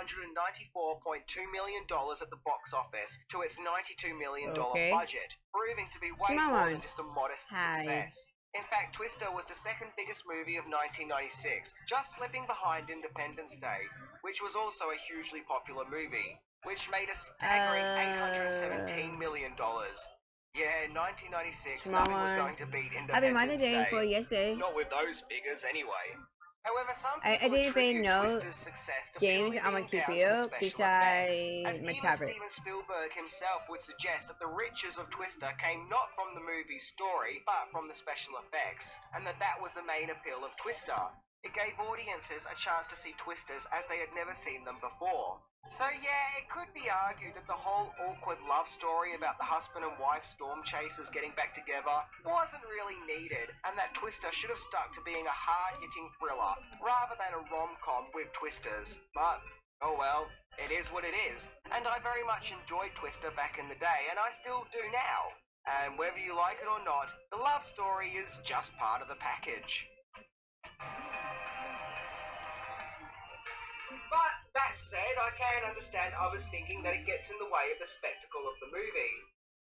$194.2 million at the box office to its $92 million Okay. budget, proving to be way more than just a modest success. In fact, Twister was the second biggest movie of 1996, just slipping behind Independence Day, which was also a hugely popular movie, which made a staggering $817 million. Yeah, 1996, nothing was going to beat Happy Mother's Independence Day Day. for yesterday. Not with those figures, anyway. However, some I people didn't pay attribute no Twister's success to games. purely I'm gonna being keep down you to the special beside effects, as my even tablet. Steven Spielberg himself would suggest that the riches of Twister came not from the movie's story, but from the special effects, and that was the main appeal of Twister. It gave audiences a chance to see Twisters as they had never seen them before. So yeah, it could be argued that the whole awkward love story about the husband and wife storm chasers getting back together wasn't really needed, and that Twister should have stuck to being a hard-hitting thriller rather than a rom-com with twisters. But oh well, it is what it is, and I very much enjoyed Twister back in the day, and I still do now. And whether you like it or not, the love story is just part of the package. But that said, I can understand others thinking that it gets in the way of the spectacle of the movie.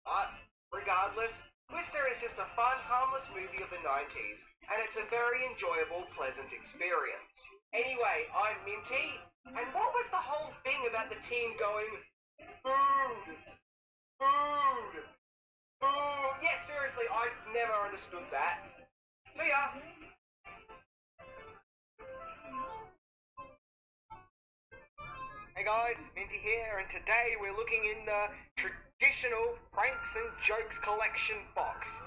But regardless, Twister is just a fun, harmless movie of the 90s, and it's a very enjoyable, pleasant experience. Anyway, I'm Minty, and what was the whole thing about the team going, food, food, food? Yeah, seriously, I never understood that. See ya! Hey guys, Minty here, and today we're looking in the traditional Pranks and Jokes collection box.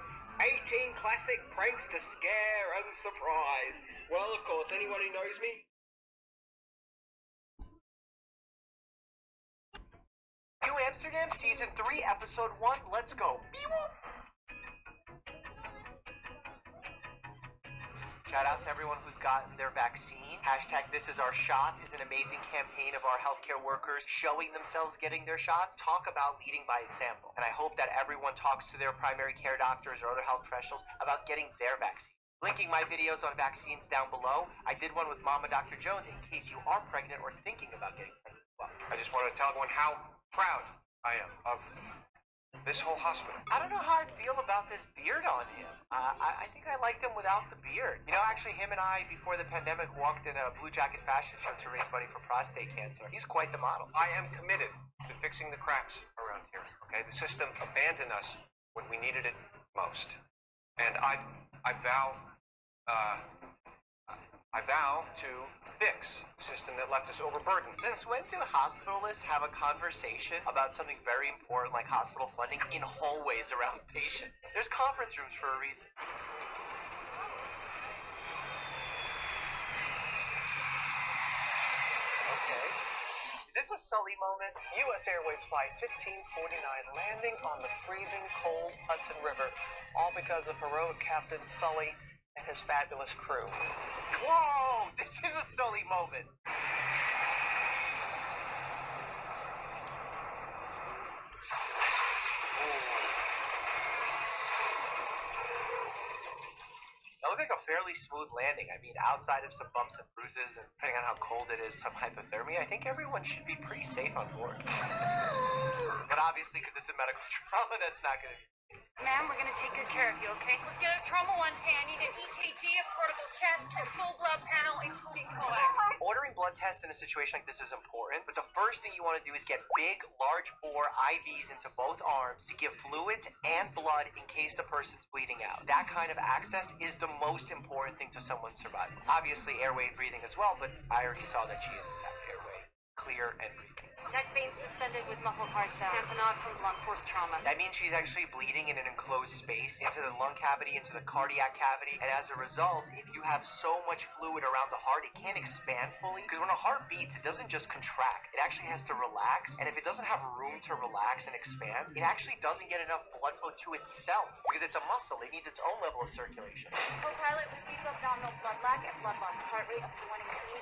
18 classic pranks to scare and surprise. Well, of course, anyone who knows me? New Amsterdam Season 3, Episode 1, let's go. Shout out to everyone who's gotten their vaccine. Hashtag This Is Our Shot is an amazing campaign of our healthcare workers showing themselves getting their shots. Talk about leading by example. And I hope that everyone talks to their primary care doctors or other health professionals about getting their vaccine. Linking my videos on vaccines down below. I did one with Mama Dr. Jones in case you are pregnant or thinking about getting pregnant. Well, I just wanted to tell everyone how proud I am of this whole hospital. I don't know how I feel about this beard on him. I think I liked him without the beard. You know, actually, him and I, before the pandemic, walked in a Blue Jacket fashion show to raise money for prostate cancer. He's quite the model. I am committed to fixing the cracks around here, okay? The system abandoned us when we needed it most. And I vow to fix the system that left us overburdened. Since when do hospitalists have a conversation about something very important like hospital funding in hallways around patients? There's conference rooms for a reason. Okay. Is this a Sully moment? U.S. Airways Flight 1549 landing on the freezing cold Hudson River, all because of heroic Captain Sully and his fabulous crew. Whoa! This is a Sully moment. That looked like a fairly smooth landing. I mean, outside of some bumps and bruises, and depending on how cold it is, some hypothermia, I think everyone should be pretty safe on board. But obviously, because it's a medical trauma, that's not going to be. Ma'am, we're going to take good care of you, okay? Let's get a trauma 1 I need an EKG, a portable chest, and full blood panel, including coax. Ordering blood tests in a situation like this is important, but the first thing you want to do is get big, large bore IVs into both arms to give fluids and blood in case the person's bleeding out. That kind of access is the most important thing to someone's survival. Obviously, airway and breathing as well, but I already saw that she is in that airway, clear and breathing. Neck vein suspended with muffled heart sound. Tamponade from blunt force trauma. That means she's actually bleeding in an enclosed space into the lung cavity, into the cardiac cavity, and as a result, if you have so much fluid around the heart, it can't expand fully, because when a heart beats, it doesn't just contract, it actually has to relax, and if it doesn't have room to relax and expand, it actually doesn't get enough blood flow to itself, because it's a muscle, it needs its own level of circulation. Co-pilot receives abdominal blood lack and blood loss. Heart rate up to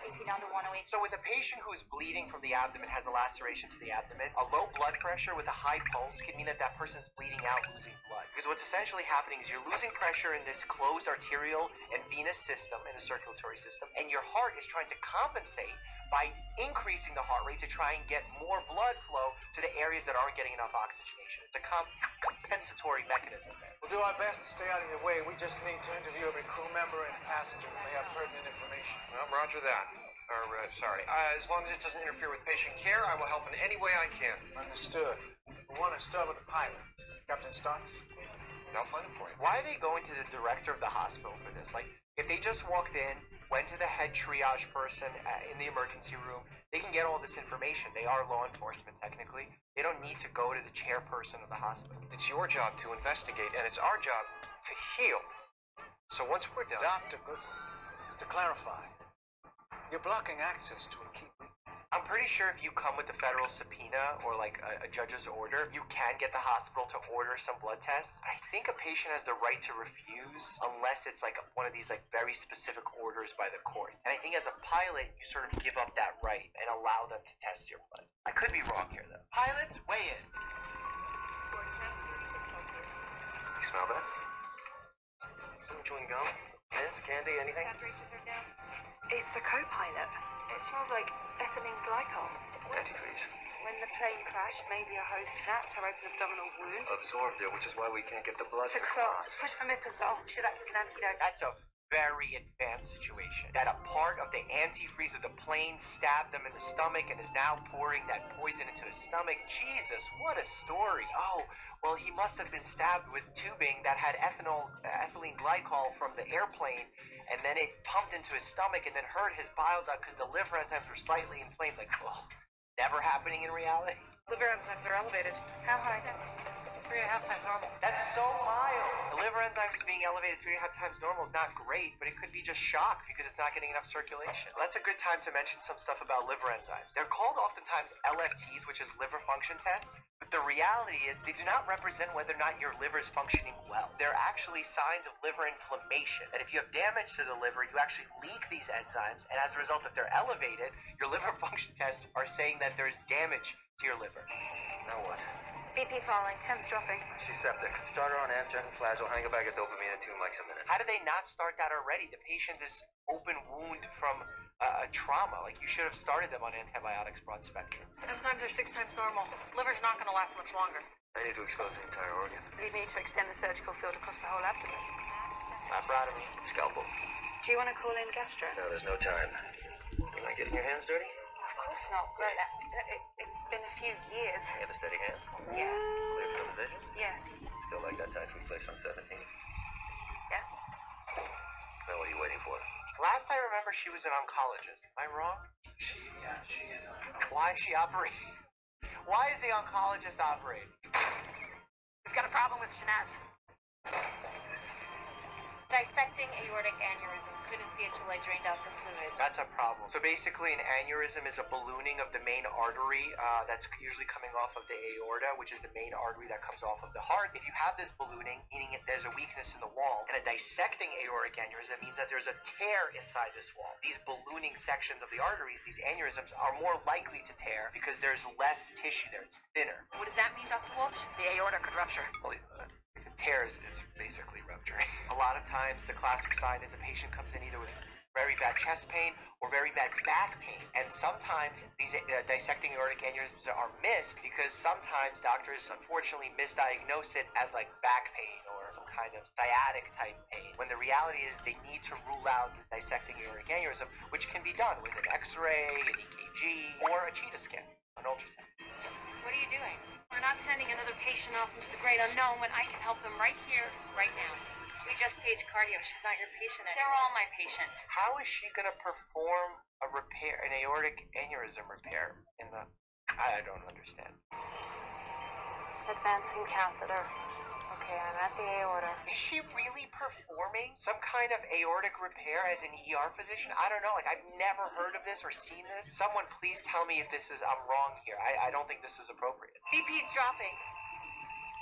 180, BP down to 108. So with a patient who's bleeding from the abdomen, has a laceration to the abdomen, a low blood pressure with a high pulse can mean that that person's bleeding out, losing blood. Because what's essentially happening is you're losing pressure in this closed arterial and venous system, in the circulatory system, and your heart is trying to compensate by increasing the heart rate to try and get more blood flow to the areas that aren't getting enough oxygenation. It's a compensatory mechanism there. We'll do our best to stay out of your way. We just need to interview every crew member and passenger who may have pertinent information. Well, roger that. As long as it doesn't interfere with patient care, I will help in any way I can. Understood. We want to start with the pilot. Captain Stotts? I'll find it for you. Why are they going to the director of the hospital for this? Like, if they just walked in, went to the head triage person in the emergency room, they can get all this information. They are law enforcement, technically. They don't need to go to the chairperson of the hospital. It's your job to investigate, and it's our job to heal. So once we're done... Dr. Goodwin, to clarify, you're blocking access to a key witness. I'm pretty sure if you come with the federal subpoena or like a judge's order, you can get the hospital to order some blood tests. I think a patient has the right to refuse unless it's like one of these like very specific orders by the court. And I think as a pilot, you sort of give up that right and allow them to test your blood. I could be wrong here though. Pilots, weigh in. You smell that? Some chewing gum? Mints, candy, anything? It's the co-pilot. It smells like ethylene glycol. Antifreeze. When the plane crashed, maybe a hose snapped, her open abdominal wound. Absorbed it, which is why we can't get the blood. To clot. Push for miprazole. Should act as an antidote. That's a very advanced situation. That a part of the antifreeze of the plane stabbed them in the stomach and is now pouring that poison into his stomach. Jesus, what a story. Oh, well, he must have been stabbed with tubing that had ethylene glycol from the airplane, and then it pumped into his stomach and then hurt his bile duct because the liver enzymes were slightly inflamed. Like, oh, never happening in reality. Liver enzymes are elevated. How high? 3.5 times normal. That's so mild. The liver enzymes being elevated 3.5 times normal is not great, but it could be just shock because it's not getting enough circulation. Well, that's a good time to mention some stuff about liver enzymes. They're called oftentimes LFTs, which is liver function tests, but the reality is they do not represent whether or not your liver is functioning well. They're actually signs of liver inflammation. And if you have damage to the liver, you actually leak these enzymes, and as a result, if they're elevated, your liver function tests are saying that there's damage to your liver. Now what? BP falling. Temps dropping. She's septic. Start her on Amgen, Flagyl, hang a bag of dopamine at 2 mics a minute. How did they not start that already? The patient is open wound from a trauma. Like, you should have started them on antibiotics broad spectrum. Enzymes are 6 times normal. Liver's not going to last much longer. I need to expose the entire organ. We need to extend the surgical field across the whole abdomen. Laparotomy. Scalpel. Do you want to call in gastro? No, there's no time. Am I getting your hands dirty? Of course not. But it's been a few years. You have a steady hand? Yeah. Clear for the vision? Yes. Still like that typhoid place on 17? Yes. Now what are you waiting for? Last I remember, she was an oncologist. Am I wrong? She is. Why is she operating? Why is the oncologist operating? We've got a problem with Shanaz. Dissecting aortic aneurysm. Couldn't see it till I drained out the fluid. That's a problem. So basically, an aneurysm is a ballooning of the main artery that's usually coming off of the aorta, which is the main artery that comes off of the heart. If you have this ballooning, meaning there's a weakness in the wall, and a dissecting aortic aneurysm means that there's a tear inside this wall. These ballooning sections of the arteries, these aneurysms, are more likely to tear because there's less tissue there. It's thinner. What does that mean, Dr. Walsh? The aorta could rupture. Well, if it tears, it's basically rupturing. A lot of times, the classic sign is a patient comes in either with very bad chest pain or very bad back pain. And sometimes these dissecting aortic aneurysms are missed because sometimes doctors unfortunately misdiagnose it as like back pain or some kind of sciatic type pain, when the reality is they need to rule out this dissecting aortic aneurysm, which can be done with an X-ray, an EKG, or a cheetah scan, an ultrasound. What are you doing? We're not sending another patient off into the great unknown when I can help them right here, right now. We just paged cardio. She's not your patient anymore. They're all my patients. How is she going to perform a repair, an aortic aneurysm repair in the... I don't understand. Advancing catheter. Okay, I'm at the aorta. Is she really performing some kind of aortic repair as an ER physician? I don't know. Like, I've never heard of this or seen this. Someone please tell me if I'm wrong here. I don't think this is appropriate. BP's dropping.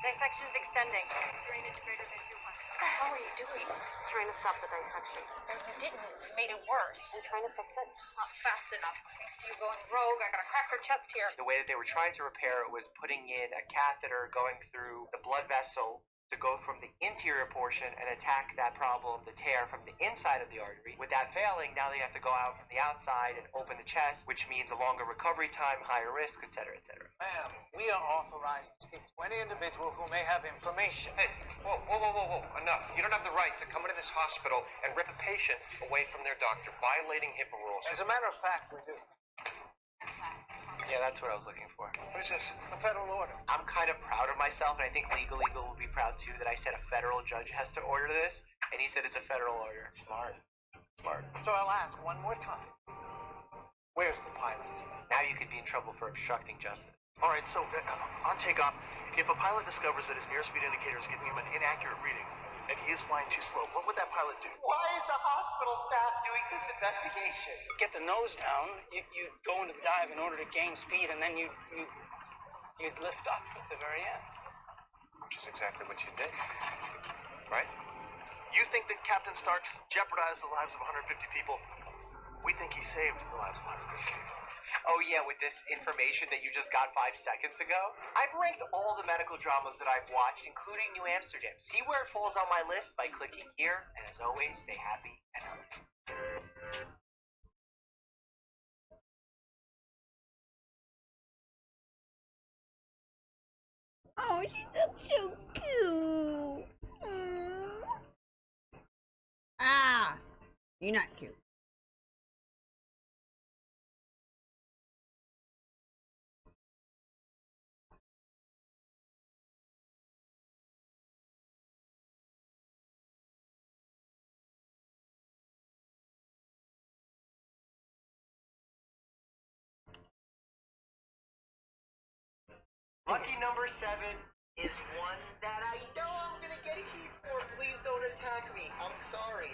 Dissection's extending. Drainage greater than 200. What the hell are you doing? Trying to stop the dissection. You didn't. You made it worse. I'm trying to fix it. Not fast enough. You're going rogue. I gotta crack her chest here. The way that they were trying to repair it was putting in a catheter going through the blood vessel to go from the interior portion and attack that problem, the tear from the inside of the artery. With that failing, now they have to go out from the outside and open the chest, which means a longer recovery time, higher risk, etc., etc. Ma'am, we are authorized to speak to any individual who may have information. Hey, whoa. Enough. You don't have the right to come into this hospital and rip a patient away from their doctor, violating HIPAA rules. As a matter of fact, we do. Yeah, that's what I was looking for. What is this? A federal order. I'm kind of proud of myself, and I think Legal Eagle will be proud too, that I said a federal judge has to order this, and he said it's a federal order. Smart. So I'll ask one more time. Where's the pilot? Now you could be in trouble for obstructing justice. All right, so on takeoff, if a pilot discovers that his airspeed indicator is giving him an inaccurate reading, and he is flying too slow, what would that pilot do? Why is the hospital staff doing this investigation? Get the nose down, you go into the dive in order to gain speed, and then you'd lift up at the very end. Which is exactly what you did. Right? You think that Captain Starks jeopardized the lives of 150 people? We think he saved the lives of 150 people. Oh yeah, with this information that you just got 5 seconds ago? I've ranked all the medical dramas that I've watched, including New Amsterdam. See where it falls on my list by clicking here, and as always, stay happy and healthy. Oh, she looks so cute. Ah, you're not cute. Lucky number 7 is one that I know I'm gonna get heat for. Please don't attack me. I'm sorry.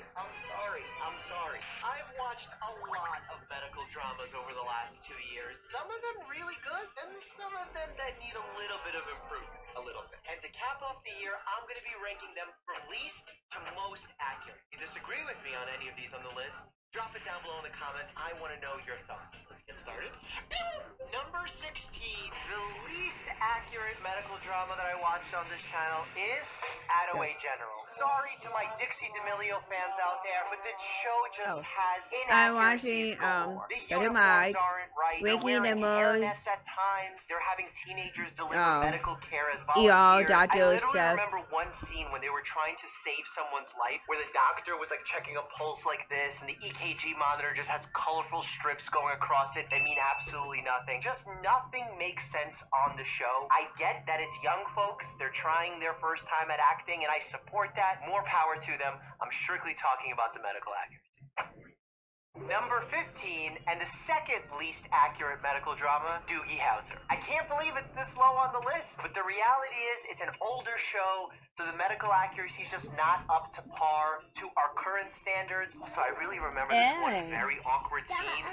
I've watched a lot of medical dramas over the last 2 years. Some of them really good, and some of them that need a little bit of improvement. A little bit. And to cap off the year, I'm gonna be ranking them from least to most accurate. If you disagree with me on any of these on the list, drop it down below in the comments. I want to know your thoughts. Let's get started. Number 16, the least accurate medical drama that I watched on this channel is Attaway General. Sorry to my Dixie D'Amelio fans out there, but the show just has I'm inaccuracies watching galore. The Dynamite, uniforms aren't right. They're Waking the wearing Most, hairnets at times. They're having teenagers deliver Oh. medical care as ER, volunteers. I doctor literally stuff. remember one scene when they were trying to save someone's life, where the doctor was like checking a pulse like this, and the EKG monitor just has colorful strips going across it that mean absolutely nothing. Just nothing makes sense on the show. I get that it's young folks, they're trying their first time at acting, and I support that. More power to them. I'm strictly talking about the medical accuracy. Number 15, and the second least accurate medical drama, Doogie Howser. I can't believe it's this low on the list, but the reality is it's an older show, so the medical accuracy is just not up to par to our current standards. Also, I really remember this one very awkward scene.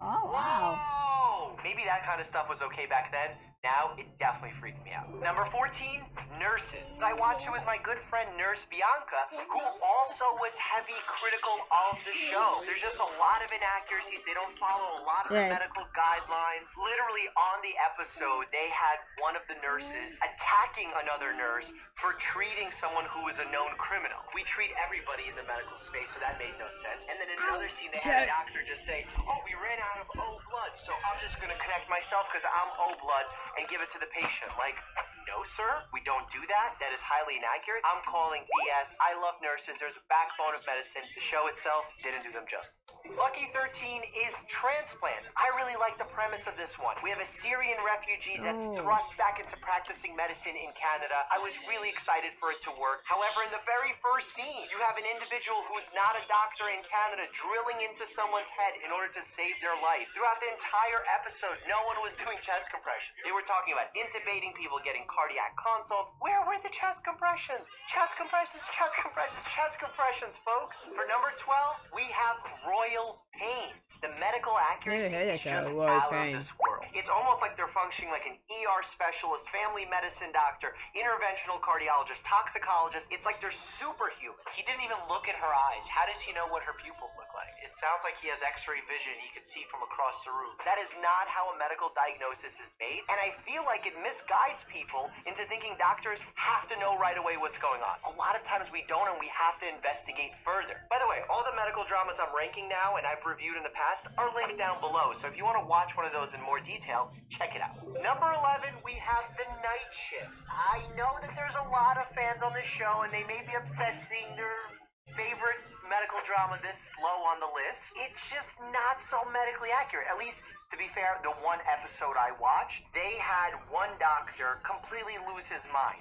Oh, wow. Whoa! Maybe that kind of stuff was okay back then. Now, it definitely freaked me out. Number 14, Nurses. I watched it with my good friend Nurse Bianca, who also was heavy critical of the show. There's just a lot of inaccuracies. They don't follow a lot of the medical guidelines. Literally, on the episode, they had one of the nurses attacking another nurse for treating someone who was a known criminal. We treat everybody in the medical space, so that made no sense. And then in another scene, they had a doctor just say, oh, we ran out of O blood, so I'm just going to connect myself because I'm O blood and give it to the patient. Like, no, sir, we don't do that. That is highly inaccurate. I'm calling BS. I love nurses. They're the backbone of medicine. The show itself didn't do them justice. Lucky 13 is transplant. I really like the premise of this one. We have a Syrian refugee that's thrust back into practicing medicine in Canada. I was really excited for it to work. However, in the very first scene, you have an individual who's not a doctor in Canada drilling into someone's head in order to save their life. Throughout the entire episode, no one was doing chest compressions. They were talking about intubating people, getting cardiac consults. Where were the chest compressions? Chest compressions, folks. For number 12, we have Royal Pains. The medical accuracy is just out of this world. It's almost like they're functioning like an ER specialist, family medicine doctor, interventional cardiologist, toxicologist. It's like they're superhuman. He didn't even look at her eyes. How does he know what her pupils look like? It sounds like he has x-ray vision. He can see from across the room. That is not how a medical diagnosis is made, and I feel like it misguides people into thinking doctors have to know right away what's going on. A lot of times we don't, and we have to investigate further. By the way, all the medical dramas I'm ranking now and I've reviewed in the past are linked down below, so if you want to watch one of those in more detail, check it out. Number 11, we have The Night Shift. I know that there's a lot of fans on this show, and they may be upset seeing their favorite medical drama this low on the list. It's just not so medically accurate. At least, to be fair, the one episode I watched, they had one doctor completely lose his mind.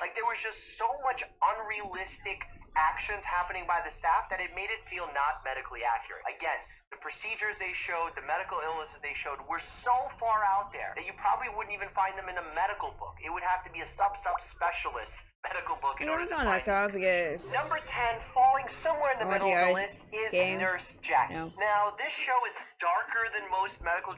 Like, there was just so much unrealistic actions happening by the staff that it made it feel not medically accurate. Again, the procedures they showed, the medical illnesses they showed were so far out there that you probably wouldn't even find them in a medical book. It would have to be a sub-specialist medical book in order to find because Number 10, falling somewhere in the middle of the list, is game. Nurse Jackie. No. Now, this show is darker than most medical